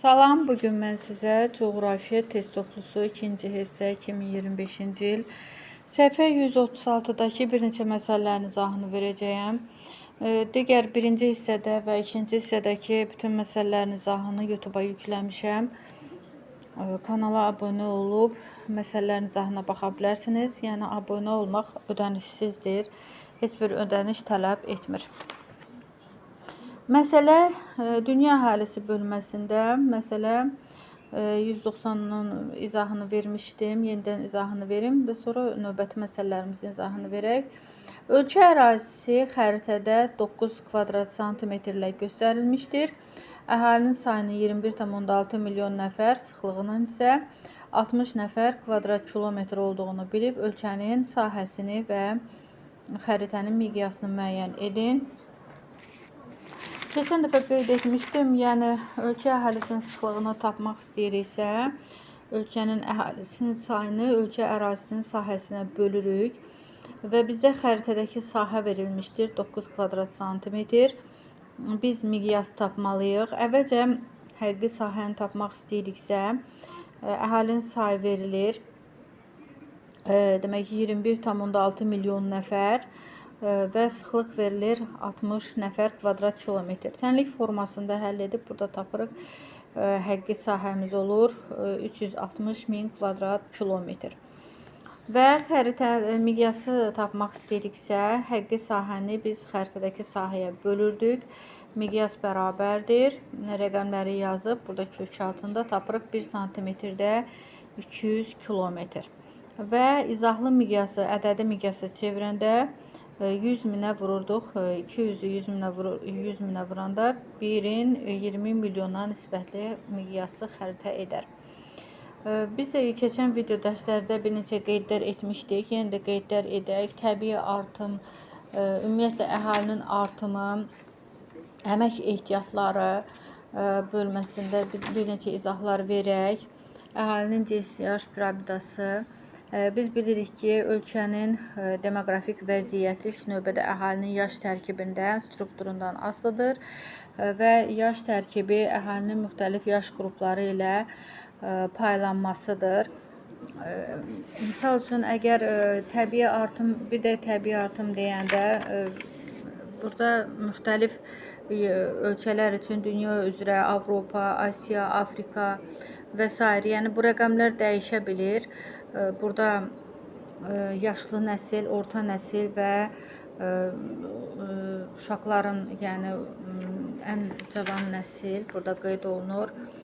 Salam, bugün mən sizə coğrafiya test toplusu 2-ci hissə 2025-ci il səhifə 136-dakı bir neçə məsələlərin izahını verəcəyəm. Digər birinci hissədə və ikinci hissədəki bütün məsələlərin izahını YouTube-a yükləmişəm. Kanala abunə olub məsələlərin izahına baxa bilərsiniz. Yəni abunə olmaq ödənişsizdir. Heç bir ödəniş tələb etmir. Məsələ dünya əhalisi bölməsində məsələ 190-ın izahını vermişdim. Yenidən izahını verim və sonra növbəti məsələlərimizin izahını verək. Ölkə ərazisi xəritədə 9 kvadrat santimetrlə göstərilmişdir. Əhalinin sayının 21,6 milyon nəfər, sıxlığının isə 60 nəfər kvadrat kilometr olduğunu bilib, ölkənin sahəsini və xəritənin miqyasını müəyyən edin. Keçən dəfə qeyd etmişdim, yəni ölkə əhalisinin sıxlığını tapmaq istəyiriksə, ölkənin əhalisinin sayını ölkə ərazisinin sahəsinə bölürük və bizdə xəritədəki sahə verilmişdir 9 kvadrat santimetr. Biz miqyas tapmalıyıq. Əvvəlcə həqiqi sahəni tapmaq istəyiriksə, əhalinin sayı verilir. Demək ki, 21,6 milyon nəfər və sıxlıq verilir 60 nəfər kvadrat kilometr. Tənlik formasında həll edib burada tapırıq. Həqiqi sahəmiz olur 360 min kvadrat kilometr. Və xəritə miqyası tapmaq istəyiriksə, həqiqi sahəni biz xəritədəki sahəyə bölürdük. Miqyas bərabərdir. Rəqəmləri yazıb burada kök altında tapırıq 1 santimetrdə 200 kilometr. Və izahlı miqyası, ədədi miqyası çevirəndə 100 minə vururduq. 200-ü 100 minə vuranda 1-in 20 milyona nisbətli miqyaslı xəritə edər. Biz keçən video dərslərdə bir neçə qeydlər etmişdik. Yenə də qeydlər edək. Təbii artım, ümumiyyətlə əhalinin artımı, əmək ehtiyatları bölməsində bir neçə izahlar verək. Əhalinin GSH piramidası. Biz bilirik ki, ölkənin demoqrafik vəziyyəti ilk növbədə əhalinin yaş tərkibindən, strukturundan asılıdır və yaş tərkibi əhalinin müxtəlif yaş qrupları ilə paylanmasıdır. Misal üçün, əgər təbii artım, bir də təbii artım deyəndə burada müxtəlif ölkələr üçün dünya üzrə Avropa, Asiya, Afrika və s. Yəni bu rəqəmlər dəyişə bilir. Burada yaşlı nəsil, orta nəsil və uşaqların, yəni ən cavan nəsil burada qeyd olunur.